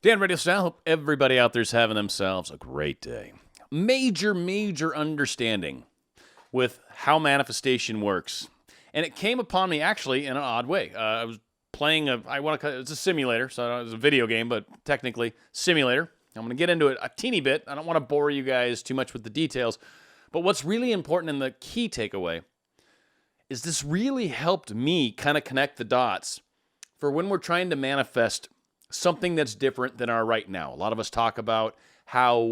Dan RadioStyle, hope everybody out there's having themselves a great day. Major understanding with how manifestation works. And it came upon me actually in an odd way. I was playing it's a simulator, so it's a video game, but technically simulator. I'm going to get into it a teeny bit. I don't want to bore you guys too much with the details. But what's really important and the key takeaway is this really helped me kind of connect the dots for when we're trying to manifest something that's different than our right now. A lot of us talk about how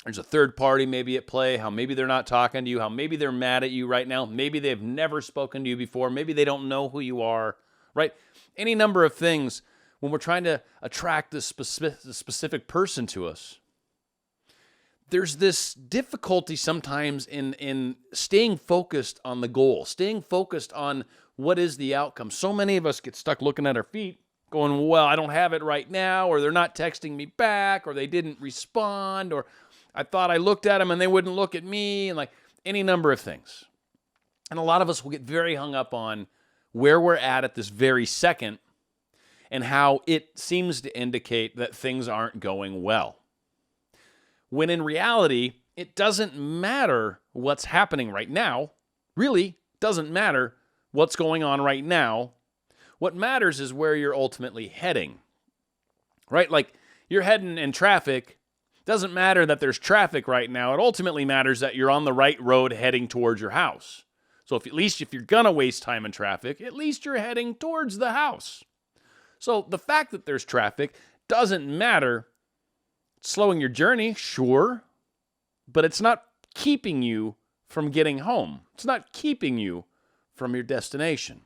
there's a third party maybe at play, how maybe they're not talking to you, how maybe they're mad at you right now, maybe they've never spoken to you before, maybe they don't know who you are, right? Any number of things when we're trying to attract this specific person to us. There's this difficulty sometimes in staying focused on the goal, staying focused on what is the outcome. So many of us get stuck looking at our feet, going, well, I don't have it right now, or they're not texting me back, or they didn't respond, or I thought I looked at them and they wouldn't look at me, and like any number of things. And a lot of us will get very hung up on where we're at this very second and how it seems to indicate that things aren't going well. When in reality, it doesn't matter what's happening right now. Really doesn't matter what's going on right now. What matters is where you're ultimately heading, right? Like you're heading in traffic. Doesn't matter that there's traffic right now. It ultimately matters that you're on the right road heading towards your house. So at least if you're going to waste time in traffic, at least you're heading towards the house. So the fact that there's traffic doesn't matter. It's slowing your journey, sure, but it's not keeping you from getting home. It's not keeping you from your destination.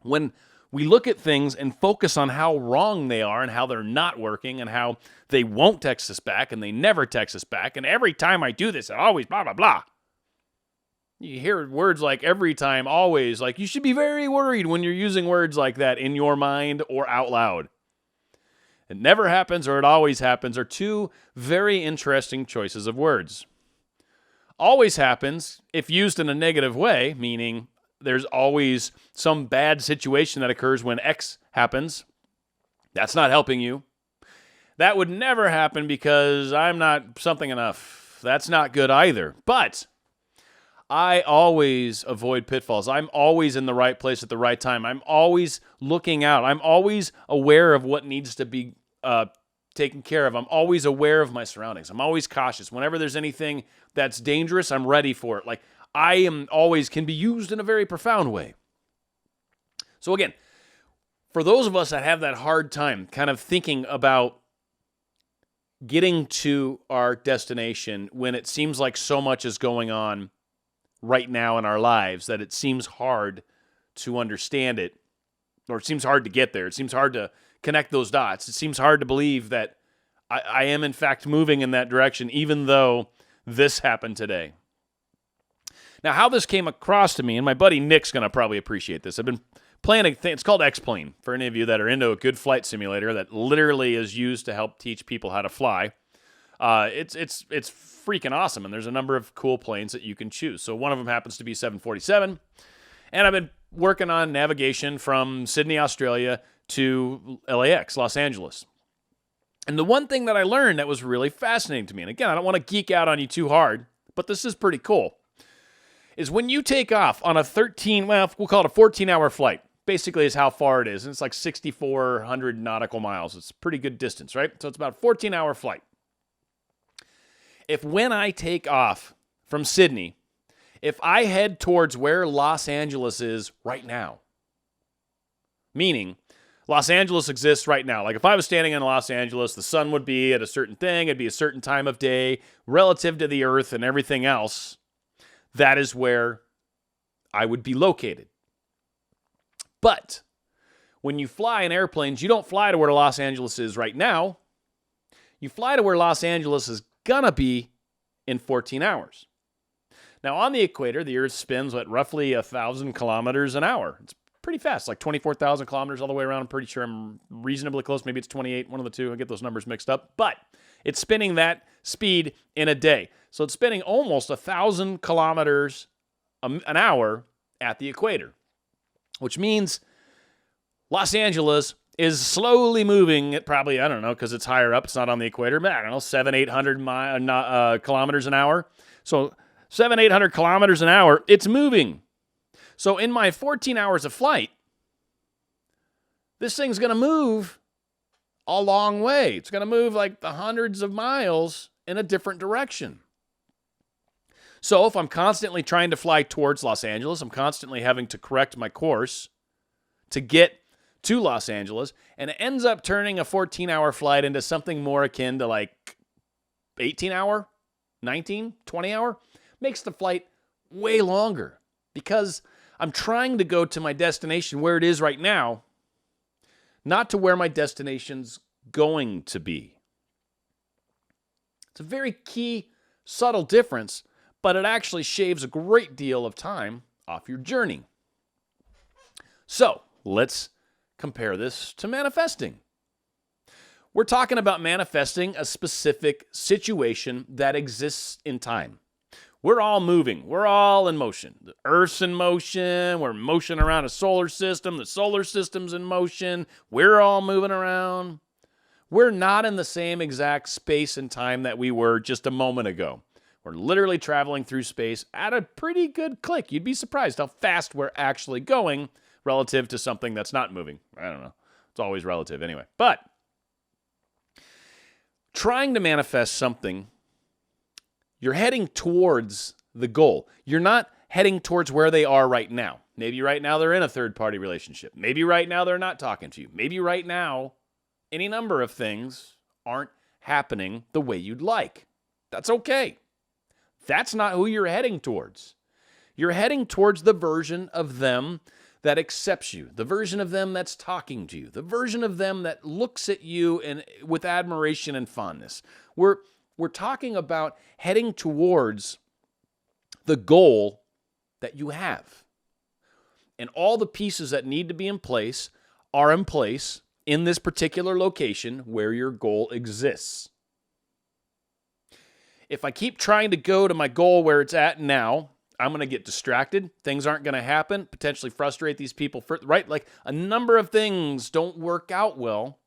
When we look at things and focus on how wrong they are and how they're not working and how they won't text us back and they never text us back, and every time I do this, it always blah, blah, blah. You hear words like every time, always, like you should be very worried when you're using words like that in your mind or out loud. It never happens or it always happens are two very interesting choices of words. Always happens if used in a negative way, meaning there's always some bad situation that occurs when X happens. That's not helping you. That would never happen because I'm not something enough. That's not good either. But I always avoid pitfalls. I'm always in the right place at the right time. I'm always looking out. I'm always aware of what needs to be taken care of. I'm always aware of my surroundings. I'm always cautious. Whenever there's anything that's dangerous, I'm ready for it. Like I am always can be used in a very profound way. So again, for those of us that have that hard time kind of thinking about getting to our destination when it seems like so much is going on right now in our lives that it seems hard to understand it, or it seems hard to get there. It seems hard to connect those dots. It seems hard to believe that I am in fact moving in that direction, even though this happened today. Now, how this came across to me, and my buddy Nick's going to probably appreciate this. I've been playing a thing. It's called X-Plane, for any of you that are into a good flight simulator that literally is used to help teach people how to fly. It's freaking awesome, and there's a number of cool planes that you can choose. So one of them happens to be 747, and I've been working on navigation from Sydney, Australia to LAX, Los Angeles. And the one thing that I learned that was really fascinating to me, and again, I don't want to geek out on you too hard, but this is pretty cool, is when you take off on a we'll call it a 14-hour flight, basically is how far it is, and it's like 6,400 nautical miles. It's a pretty good distance, right? So it's about a 14-hour flight. If when I take off from Sydney, if I head towards where Los Angeles is right now, meaning Los Angeles exists right now. Like if I was standing in Los Angeles, the sun would be at a certain thing, it'd be a certain time of day, relative to the earth and everything else. That is where I would be located. But when you fly in airplanes, you don't fly to where Los Angeles is right now. You fly to where Los Angeles is gonna be in 14 hours. Now on the equator, the earth spins at roughly 1,000 kilometers an hour. It's pretty fast, like 24,000 kilometers all the way around. I'm pretty sure I'm reasonably close. Maybe it's 28, one of the two. I get those numbers mixed up. But it's spinning that speed in a day. So it's spinning almost 1,000 kilometers an hour at the equator, which means Los Angeles is slowly moving at probably, I don't know, because it's higher up, it's not on the equator, but I don't know, 700-800 kilometers an hour. So 700-800 kilometers an hour, it's moving. So in my 14 hours of flight, this thing's going to move a long way. It's going to move like the hundreds of miles in a different direction. So if I'm constantly trying to fly towards Los Angeles, I'm constantly having to correct my course to get to Los Angeles, and it ends up turning a 14-hour flight into something more akin to like 18-hour, 19, 20-hour, makes the flight way longer because I'm trying to go to my destination where it is right now, not to where my destination's going to be. It's a very key, subtle difference, but it actually shaves a great deal of time off your journey. So, let's compare this to manifesting. We're talking about manifesting a specific situation that exists in time. We're all moving. We're all in motion. The Earth's in motion. We're in motion around a solar system. The solar system's in motion. We're all moving around. We're not in the same exact space and time that we were just a moment ago. We're literally traveling through space at a pretty good click. You'd be surprised how fast we're actually going relative to something that's not moving. I don't know. It's always relative anyway. But trying to manifest something, you're heading towards the goal. You're not heading towards where they are right now. Maybe right now they're in a third-party relationship. Maybe right now they're not talking to you. Maybe right now any number of things aren't happening the way you'd like. That's okay. That's not who you're heading towards. You're heading towards the version of them that accepts you, the version of them that's talking to you, the version of them that looks at you and with admiration and fondness. We're talking about heading towards the goal that you have. And all the pieces that need to be in place are in place in this particular location where your goal exists. If I keep trying to go to my goal where it's at now, I'm going to get distracted. Things aren't going to happen, potentially frustrate these people, right? Like a number of things don't work out well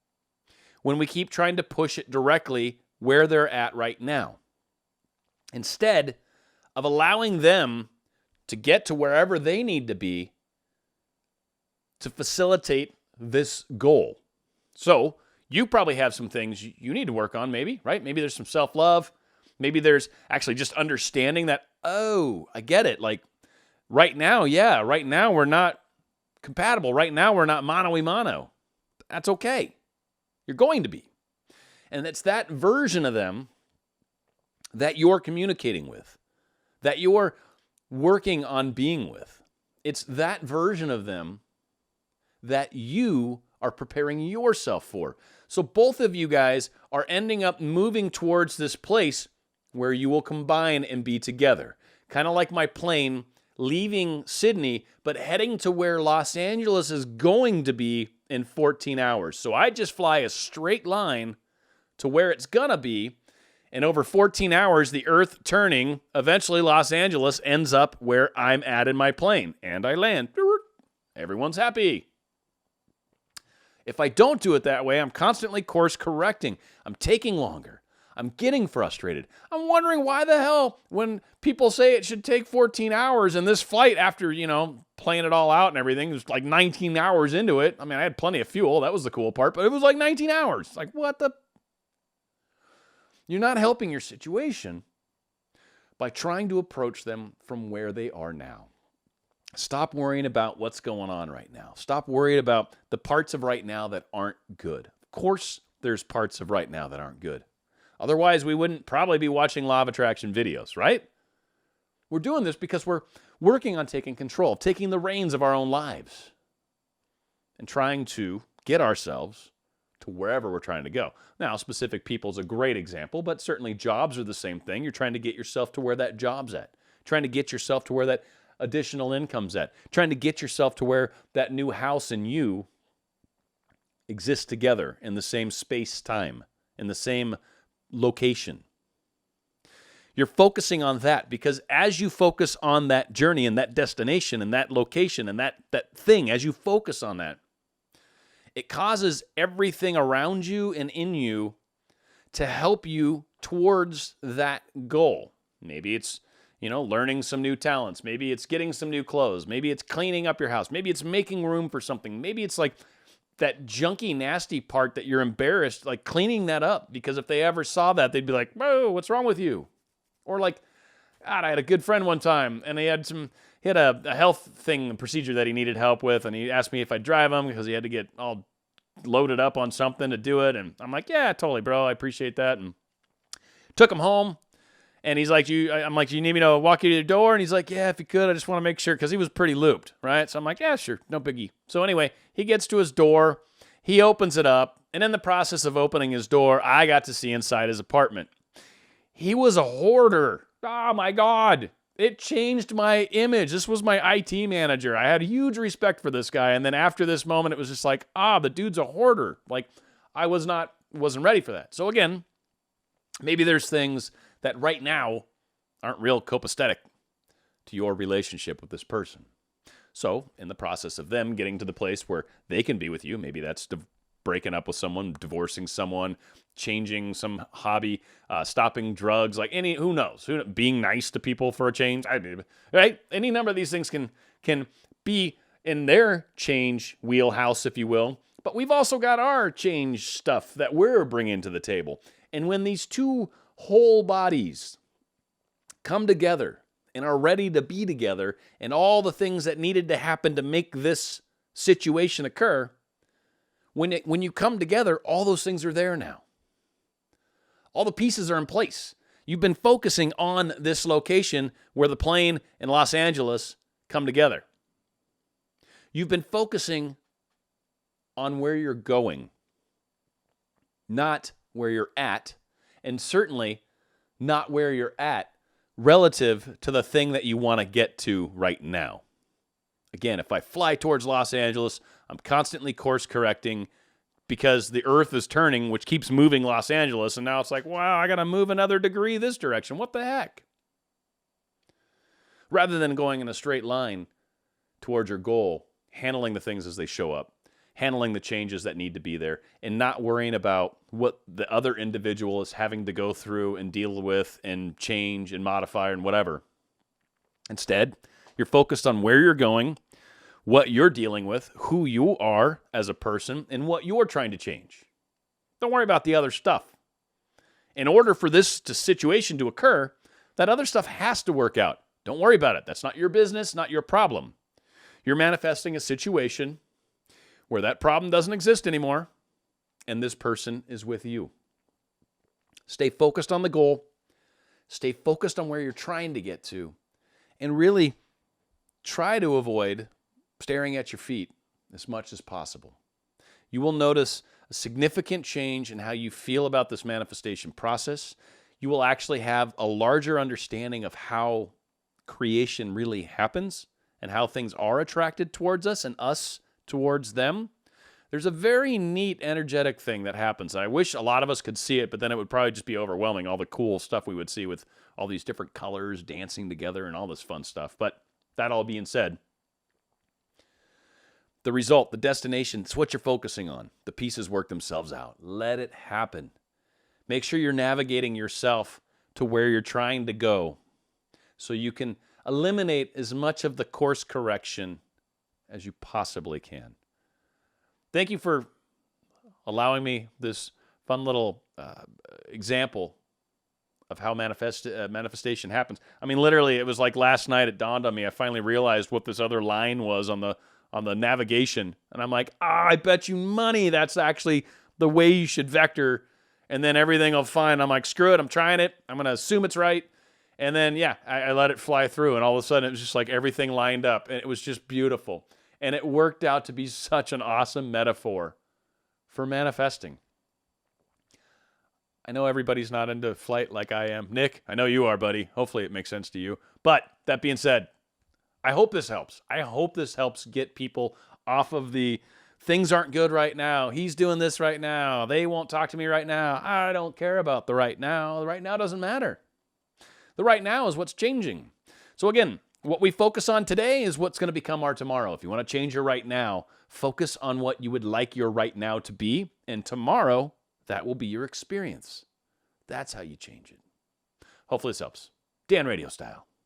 when we keep trying to push it directly where they're at right now. Instead of allowing them to get to wherever they need to be to facilitate this goal. So you probably have some things you need to work on maybe, right? Maybe there's some self-love. Maybe there's actually just understanding that, oh, I get it. Like right now, right now we're not compatible. Right now we're not mano-y-mano. That's okay. You're going to be. And it's that version of them that you're communicating with, that you're working on being with. It's that version of them that you are preparing yourself for. So both of you guys are ending up moving towards this place where you will combine and be together. Kind of like my plane leaving Sydney, but heading to where Los Angeles is going to be in 14 hours. So I just fly a straight line to where it's gonna be, and over 14 hours, the Earth turning, eventually Los Angeles ends up where I'm at in my plane, and I land. Everyone's happy. If I don't do it that way, I'm constantly course correcting. I'm taking longer. I'm getting frustrated. I'm wondering why the hell, when people say it should take 14 hours and this flight after, playing it all out and everything, it was like 19 hours into it. I mean, I had plenty of fuel. That was the cool part, but it was like 19 hours. Like, what the? You're not helping your situation by trying to approach them from where they are now. Stop worrying about what's going on right now. Stop worrying about the parts of right now that aren't good. Of course, there's parts of right now that aren't good. Otherwise, we wouldn't probably be watching law of attraction videos, right? We're doing this because we're working on taking control, taking the reins of our own lives, and trying to get ourselves to wherever we're trying to go. Now, specific people is a great example, but certainly jobs are the same thing. You're trying to get yourself to where that job's at, trying to get yourself to where that additional income's at, trying to get yourself to where that new house and you exist together in the same space-time, in the same location. You're focusing on that because as you focus on that journey and that destination and that location and that thing, as you focus on that, It causes everything around you and in you to help you towards that goal. Maybe it's, learning some new talents. Maybe it's getting some new clothes. Maybe it's cleaning up your house. Maybe it's making room for something. Maybe it's like that junky, nasty part that you're embarrassed, like cleaning that up. Because if they ever saw that, they'd be like, whoa, what's wrong with you? Or like, God, I had a good friend one time, and he had a health thing, procedure that he needed help with, and he asked me if I'd drive him because he had to get all loaded up on something to do it. And I'm like, yeah, totally, bro. I appreciate that. And took him home. And he's like, I'm like, do you need me to walk you to the door? And he's like, yeah, if you could, I just want to make sure, because he was pretty looped, right? So I'm like, yeah, sure, no biggie. So anyway, he gets to his door, he opens it up, and in the process of opening his door, I got to see inside his apartment. He was a hoarder. Oh my God. It changed my image. This was my IT manager. I had huge respect for this guy. And then after this moment, it was just like, the dude's a hoarder. Like, I wasn't ready for that. So again, maybe there's things that right now aren't real copacetic to your relationship with this person. So in the process of them getting to the place where they can be with you, maybe that's breaking up with someone, divorcing someone, changing some hobby, stopping drugs, like who knows? Being nice to people for a change, right? Any number of these things can be in their change wheelhouse, if you will. But we've also got our change stuff that we're bringing to the table. And when these two whole bodies come together and are ready to be together, and all the things that needed to happen to make this situation occur, when you come together, all those things are there now. All the pieces are in place. You've been focusing on this location where the plane and Los Angeles come together. You've been focusing on where you're going, not where you're at, and certainly not where you're at relative to the thing that you want to get to right now. Again, if I fly towards Los Angeles, I'm constantly course correcting because the earth is turning, which keeps moving Los Angeles, and now it's like, wow, I got to move another degree this direction. What the heck? Rather than going in a straight line towards your goal, handling the things as they show up, handling the changes that need to be there, and not worrying about what the other individual is having to go through and deal with and change and modify and whatever. Instead, you're focused on where you're going, what you're dealing with, who you are as a person, and what you're trying to change. Don't worry about the other stuff. In order for this situation to occur, that other stuff has to work out. Don't worry about it. That's not your business, not your problem. You're manifesting a situation where that problem doesn't exist anymore, and this person is with you. Stay focused on the goal. Stay focused on where you're trying to get to, and really try to avoid staring at your feet as much as possible. You will notice a significant change in how you feel about this manifestation process. You will actually have a larger understanding of how creation really happens and how things are attracted towards us and us towards them. There's a very neat, energetic thing that happens. I wish a lot of us could see it, but then it would probably just be overwhelming, all the cool stuff we would see with all these different colors dancing together and all this fun stuff. But that all being said, the result, the destination, it's what you're focusing on. The pieces work themselves out. Let it happen. Make sure you're navigating yourself to where you're trying to go so you can eliminate as much of the course correction as you possibly can. Thank you for allowing me this fun little example of how manifestation happens. I mean, literally, it was like last night it dawned on me. I finally realized what this other line was on the navigation. And I'm like, I bet you money that's actually the way you should vector, and then everything will fine. I'm like, screw it, I'm trying it. I'm going to assume it's right. And then, I let it fly through, and all of a sudden it was just like everything lined up, and it was just beautiful. And it worked out to be such an awesome metaphor for manifesting. I know everybody's not into flight like I am. Nick, I know you are, buddy. Hopefully it makes sense to you. But that being said, I hope this helps. I hope this helps get people off of the things aren't good right now. He's doing this right now. They won't talk to me right now. I don't care about the right now. The right now doesn't matter. The right now is what's changing. So again, What we focus on today is what's going to become our tomorrow. If you want to change your right now, focus on what you would like your right now to be, and tomorrow, that will be your experience. That's how you change it. Hopefully this helps. Dan Radio Style.